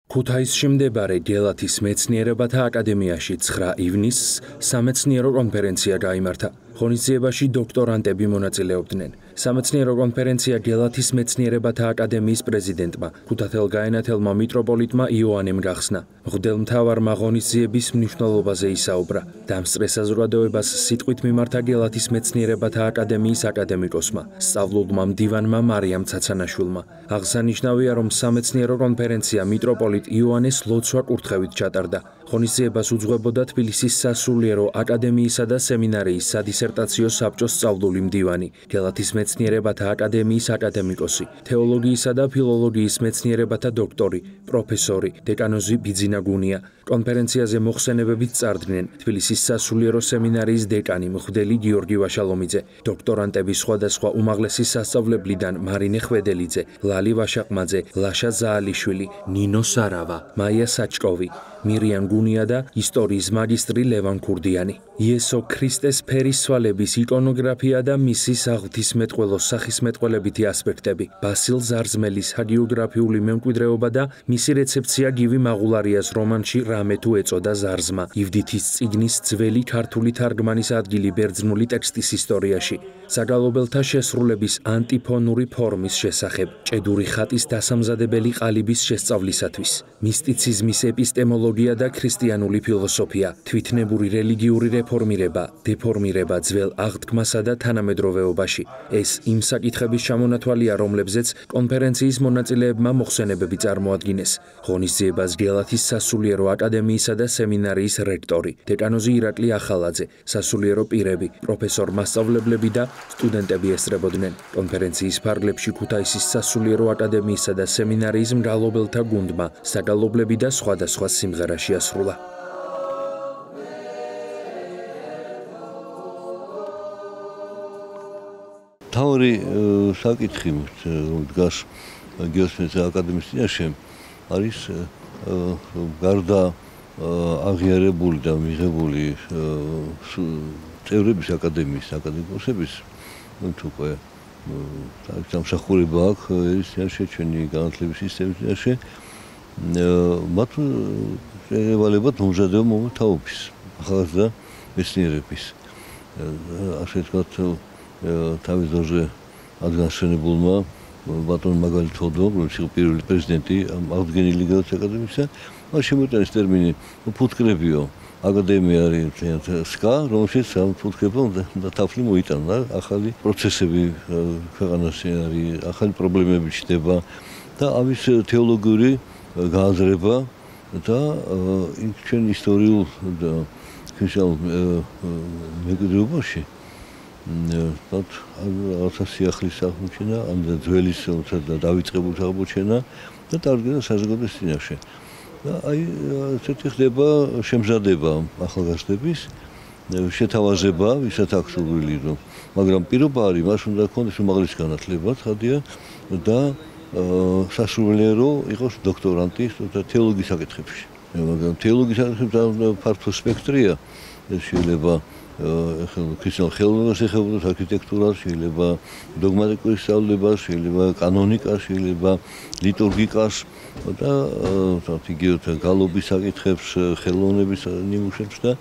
ქუთაისში მდებარე გელათის მეცნიერებათა აკადემიაში 9 ივნისს სამეცნიერო კონფერენცია გაიმართა. ღონისძიებაში დოქტორანტები მონაწილეობდნენ. სამეცნიერო კონფერენცია გელათის მეცნიერებათა აკადემიის პრეზიდენტმა, ქუთათელგაენათელმა მიტროპოლიტმა იოანემ გახსნა. მღვდელმთავარმა ღონისძიების მნიშვნელობაზე ისაუბრა. დამსწრე საზოგადოებას სიტყვით მიმართა გელათის მეცნიერებათა აკადემიის აკადემიკოსმა, სწავლულმა მდივანმა მარიამ ცაცანაშვილმა. აღსანიშნავია, რომ სამეცნიერო კონფერენცია მიტროპოლიტ იოანეს ლოცვა კურთხევით ჩატარდა. ღონისძიებას უძღვებოდა თბილისის სასულიერო აკადემიისა და სემინარიის სადისერტაციო საბჭოს სწავლული მდივანი, გელათის მეცნიერებათა აკადემიის აკადემიკოსი, თეოლოგიისა და ფილოლოგიის მეცნიერებათა დოქტორი, პროფესორი, დეკანოზი ბიძინა გუნია. კონფერენციაზე მოხსენებებით წარდგნენ თბილისის სასულიერო სემინარიის დეკანი მღვდელი გიორგი ვაშალომიძე, დოქტორანტები სხვადასხვა უმაღლესი სასწავლებლიდან მარინე ხვედელიძე, ლალი ვაშაყმაძე, ლაშა ზაალიშვილი, ნინო სარავა, მაია საჭკოვი, მირიან გუნია და ისტორიის მაგისტრი ლევან ქურდიანი. იესო ქრისტეს ფერისცვალების იკონოგრაფია და მისი საღვთისმეტყველოს სახისმეტყველებითი ასპექტები, ბასილ ზარზმელის ჰაგიოგრაფიული მემკვიდრეობა და მისი რეცეფცია გივი მაღულარიას რომანში რამე თუ ეწოდა ზარზმა, ივდითის წიგნის ძველი ქართული თარგმანის ადგილი ბერძნული ტექსტის ისტორიაში, საგალობელთა შესრულების ანტიფონური ფორმის შესახებ, ჭედური ხატის დასამზადებელი ყალიბის შესწავლისათვის, მისტიციზმის ეპისტემოლოგია და ქრისტიანული ფილოსოფია, თვითნებური რელიგიური რეფორმირება, დეფორმირება ძველ აღთქმასა და თანამედროვეობაში. ეს იმ საკითხების ჩამონათვალია, რომლებზეც კონფერენციის მონაწილეებმა მოხსენებები წარმოადგინეს. ღონისძიებას გელათის სასულიერო აკადემიისა და სემინარიის რექტორი, დეკანოზი ირაკლი ახალაძე, სასულიერო პირები, პროფესორ-მასწავლებლები და სტუდენტები ესწრებოდნენ. კონფერენციის ფარგლებში ქუთაისის სასულიერო აკადემიისა და სემინარიის მგალობელთა გუნდმა საგალობლები და სხვადასხვა სიმღერა შეასრულა. თავი საკითხი დგას გეოსმენს აკადემიის წინაშე არის გარდა აღიარებული და მიღებული წევრების აკადემიის აკადემიკოსების უკვე სამსახურება აქვს ის წინაშე ჩვენი განათლების სისტემის წინაშე მათ ევალებათ მომზადება თაობის ახალგაზრდა მეცნიერების ასე ვთქვათ თავის დროზე ადგილშენებულმა ბატონ მაგალითად თოდო, რომელიც იყო პირველი პრეზიდენტი აღდგენილი გელათის აკადემიისა, მას შემოიტანეს ტერმინი ფუტკრებიო. აკადემია არის სკა, რომელშიც ფუტკრებმა და თაფლი მოიტანა, ახალი პროცესები ქვეყანაში არის, ახალი პრობლემები ჩნდება და ამის თეოლოგიური გააზრება და ჩვენ ისტორიულ და ქრისტიანულ მემკვიდრეობაში რაღაცა სიახლის აღმოჩენა, ან ძველის დავიწყებული აღმოჩენა და დარგენა საზოგადოების წინაშე. და აი ესეთი ხდება შემზადება ახალგაზრდების შეთავაზება, ვისაც აქვს სურვილი, მაგრამ პირობა არის, მას უნდა ქონდეს უმაღლესი განათლება, ცხადია და სასულიერო იყოს დოქტორანტი თეოლოგიის საკითხებში. მაგრამ თეოლოგიის საკითხებში ფართო სპექტრია, ეს შეიძლება ქრისტიანულ ხელოვნებას ეხებოდა, არქიტექტურას, შეიძლება დოგმატიკურ სწავლებას, შეიძლება კანონიკას, შეიძლება ლიტურგიკას და იგივე გალობის საკითხებს, ხელოვნების ნიმუშებს და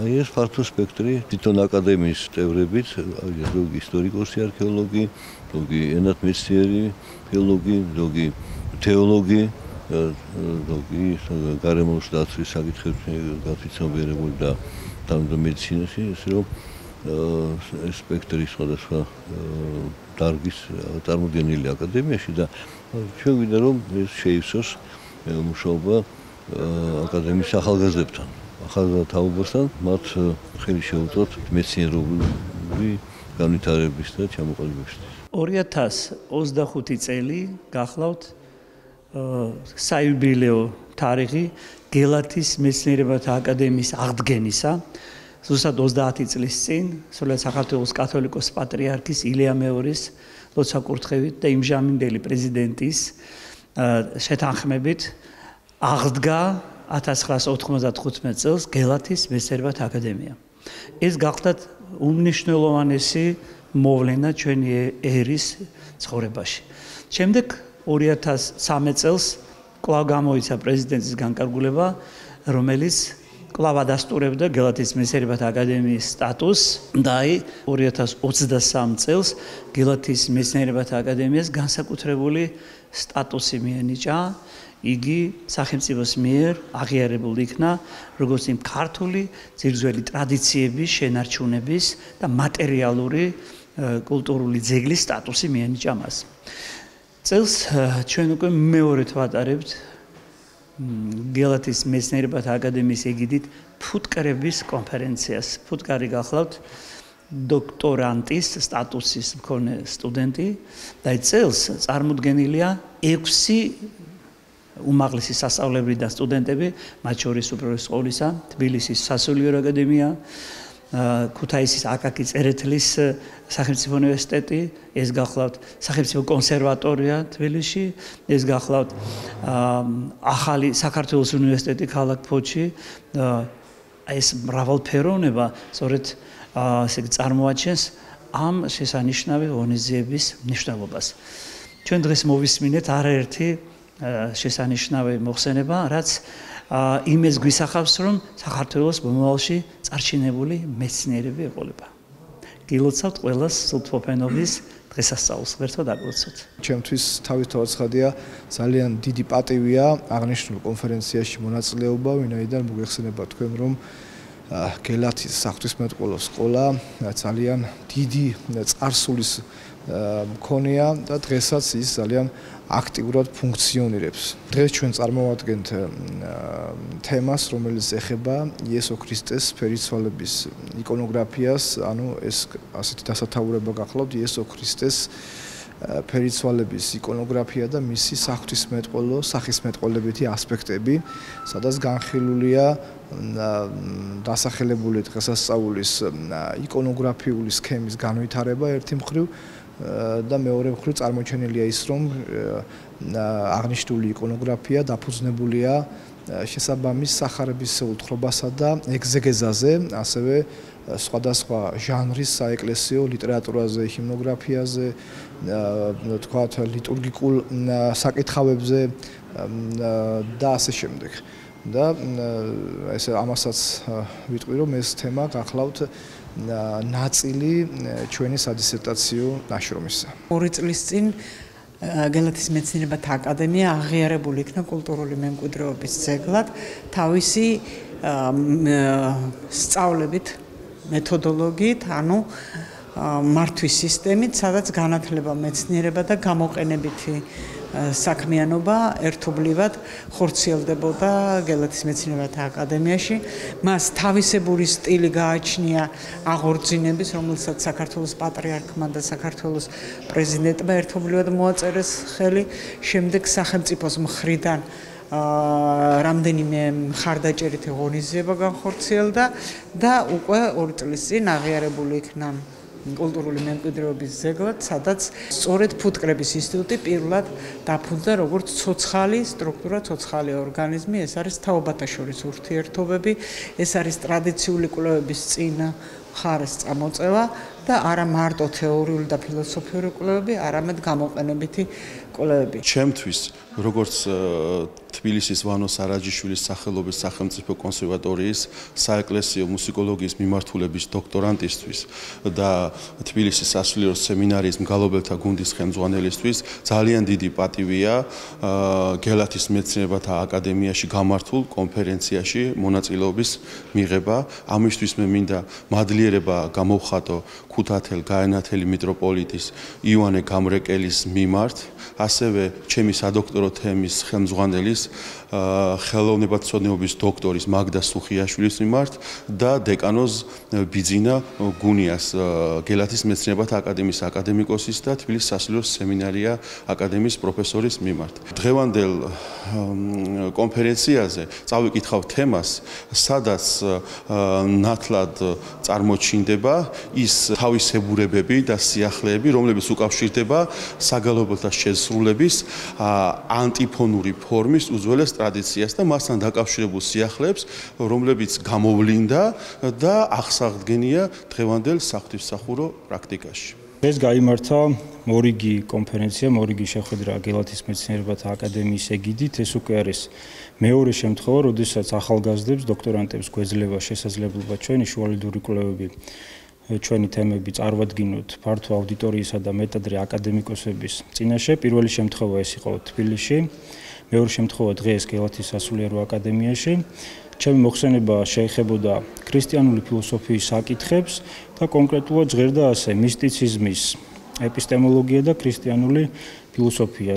აი ეს ფართო სპექტრი თვითონ აკადემიის წევრებით, ზოგი ისტორიკოსი, არქეოლოგი, ზოგი ენათმეცნიერი, ფილოლოგი, ზოგი თეოლოგი, ზოგი გარემოს დაცვის საკითხებში გაფიცნობიერებული და მედიცინაში, ესე რომ სპექტრი სხვადასხვა დარგის წარმოდგენილი აკადემიაში და ჩვენ გვინდა რომ ეს შეივსოს მუშაობა აკადემიის ახალგაზრდებთან, ახალგაზრდა თაობასთან, მათ ხელი შეუწყოთ მეცნიერული განვითარების და ჩამოყალიბებისთვის. 2025 წელი გახლავთ საიუბილეო თარიღი გელათის მეცნიერებათა აკადემიის აღდგენისა, ზუსტად 30 წლის წინ, სრულიად საქართველოს კათოლიკოს პატრიარქის ილია მეორის ლოცვა კურთხევით და იმჟამინდელი პრეზიდენტის შეთანხმებით აღდგა 1995 წელს გელათის მეცნიერებათა აკადემია. ეს გახლავთ უმნიშვნელოვანესი მოვლენა ჩვენი ერის ცხოვრებაში. შემდეგ 2013 წელს კვლავ გამოიცა პრეზიდენტის განკარგულება, რომელიც კვლავ ადასტურებდა გელათის მეცნიერებათა აკადემიის სტატუსს და 2023 წელს გელათის მეცნიერებათა აკადემიას განსაკუთრებული სტატუსი მიენიჭა. იგი სახელმწიფოს მიერ აღიარებულ იქნა როგორც იმ ქართული ძირძველი ტრადიციების, შენარჩუნების და მატერიალური კულტურული ძეგლის სტატუსი მიენიჭა მას. წელს ჩვენ უკვე მეორედ ვატარებთ გელათის მეცნიერებათა აკადემიის ეგიდით ფუტკრების კონფერენციას. ფუტკარი გახლავთ დოქტორანტის სტატუსის მქონე სტუდენტი და წელს წარმოდგენილია 6 უმაღლესი სასწავლებლიდან სტუდენტები, მათ შორის უპირველეს ყოვლისა თბილისის სასულიერო აკადემია, ქუთაისის აკაკი წერეთლის სახელმწიფო უნივერსიტეტი, ეს გახლავთ სახელმწიფო კონსერვატორია თბილისში, ეს გახლავთ ახალი საქართველოს უნივერსიტეტი ქალაქ ფოთში. ეს მრავალფეროვნება სწორედ ესე წარმოაჩენს ამ შესანიშნავი ღონისძიების მნიშვნელობას. ჩვენ დღეს მოვისმინეთ არაერთი შესანიშნავი მოხსენება, რაც იმეს გვისახავს, რომ საქართველოს მომავალში წარჩინებული მეცნიერები ეყოლება. გილოცავთ ყველას სულთმოფენობის დღესასწაულს, ღერთო დაგლოცოთ. ჩემთვის თავისთავად ცხადია, ძალიან დიდი პატივია აღნიშნულ კონფერენციაში მონაწილეობა, ვინაიდან მოგეხსენება თქვენ, რომ გელათის საღვთისმეტყველო სკოლა ძალიან დიდი წარსულის მქონეა და დღესაც ის ძალიან აქტიურად ფუნქციონირებს. დღეს ჩვენ წარმოვადგენთ თემას, რომელიც ეხება იესო ქრისტეს ფერიცვალების იკონოგრაფიას, ანუ ეს ასეთი დასათაურება გახლავთ იესო ქრისტეს ფერიცვალების იკონოგრაფია და მისი საღვთისმეტყველო, სახისმეტყველებითი ასპექტები, სადაც განხილულია დასახელებული დღესასწაულის იკონოგრაფიული სქემის განვითარება ერთი მხრივ და მეორე მხრივ წარმოჩენილია ის, რომ აღნიშნული იკონოგრაფია დაფუძნებულია შესაბამის სახარებისეულ თხრობასა და ეგზეგეზაზე, ასევე სხვადასხვა ჟანრის საეკლესიო ლიტერატურაზე, ჰიმნოგრაფიაზე, თქვათ ლიტურგიკულ საკითხავებზე და ასე შემდეგ. და ესე ამასაც ვიტყვი, რომ ეს თემა გახლავთ ნაწილი ჩვენი სადისერტაციო ნაშრომისა. 2 წლის წინ გელათის მეცნიერებათა აკადემია აღიარებული იქნა კულტურული მემკვიდრეობის ძეგლად თავისი სწავლებით, მეთოდოლოგიით, ანუ მართვის სისტემით, სადაც განათლება, მეცნიერება და გამოყენებითი საქმიანობა ერთობლივად ხორციელდებოდა გელათის მეცნიერებათა აკადემიაში. მას თავისებური სტილი გააჩნია აღორძინების, რომელსაც საქართველოს პატრიარქმა და საქართველოს პრეზიდენტმა ერთობლივად მოაწერეს ხელი. შემდეგ სახელმწიფოს მხრიდან რამდენიმე მხარდაჭერითი ღონისძიება განხორციელდა და უკვე 2 წლის წინ აღიარებული იქნა კულტურული მემკვიდრეობის ძეგლად, სადაც სწორედ ფუტკრების ინსტიტუტი პირველად დაფუძნდა როგორც ცოცხალი სტრუქტურა, ცოცხალი ორგანიზმი. ეს არის თაობათა შორის ურთიერთობები, ეს არის ტრადიციული კვლევების წინა მხარეს წამოწევა და არა მარტო თეორიული და ფილოსოფიური კვლევები, არამედ გამოყენებითი კვლევები. ჩემთვის, როგორც თბილისის ვანო სარაჯიშვილის სახელობის სახელმწიფო კონსერვატორიის საეკლესიო მუსიკოლოგიის მიმართულების დოქტორანტისთვის და თბილისის სასულიერო სემინარიის მგალობელთა გუნდის ხელმძღვანელისთვის ძალიან დიდი პატივია გელათის მეცნიერებათა აკადემიაში გამართულ კონფერენციაში მონაწილეობის მიღება. ამისთვის მე მინდა მადლიერება გამოვხატო ქუთათელ გაენათელი მიტროპოლიტის ივანე გამრეკელის მიმართ, ასევე ჩემი სადოქტორო თემის ხელმძღვანელის ხელოვნებათმცოდნეობის დოქტორის მაგდა სუხიაშვილის მიმართ და დეკანოზ ბიძინა გუნიას გელათის მეცნიერებათა აკადემიის აკადემიკოსის და თბილისის სასულიერო სემინარია აკადემიის პროფესორის მიმართ. დღევანდელ კონფერენციაზე წავიკითხავ თემას, სადაც ნათლად წარმოჩინდება ის თავისებურებები და სიახლეები, რომლებიც უკავშირდება საგალობელთა შესრულების ანტიფონური ფორმის უძველეს ტრადიციას და მასთან დაკავშირებულ სიახლეებს, რომლებიც გამოვლინდა და აღსადგენია დღევანდელ საღვთისმსახურო პრაქტიკაში. დღეს გაიმართა მორიგი კონფერენცია, მორიგი შეხვედრა გელათის მეცნიერებათა აკადემიის ეგიდით. ეს უკვე არის მეორე შემთხვევა, როდესაც ახალგაზრდებს, დოქტორანტებს გვეძლევა შესაძლებლობა ჩვენი შუალედური კვლევები, ჩვენი თემები წარვადგინოთ ფართო აუდიტორიისა და მეტადრე აკადემიკოსების წინაშე. პირველი შემთხვევა ეს იყო თბილისში, მეორე შემთხვევა დღეს გელათის სასულიერო აკადემიაში. ჩემი მოხსენება შეეხებოდა ქრისტიანული ფილოსოფიის საკითხებს და კონკრეტულად ჟღერდა ასე მისტიციზმის ეპისტემოლოგია და ქრისტიანული ფილოსოფია.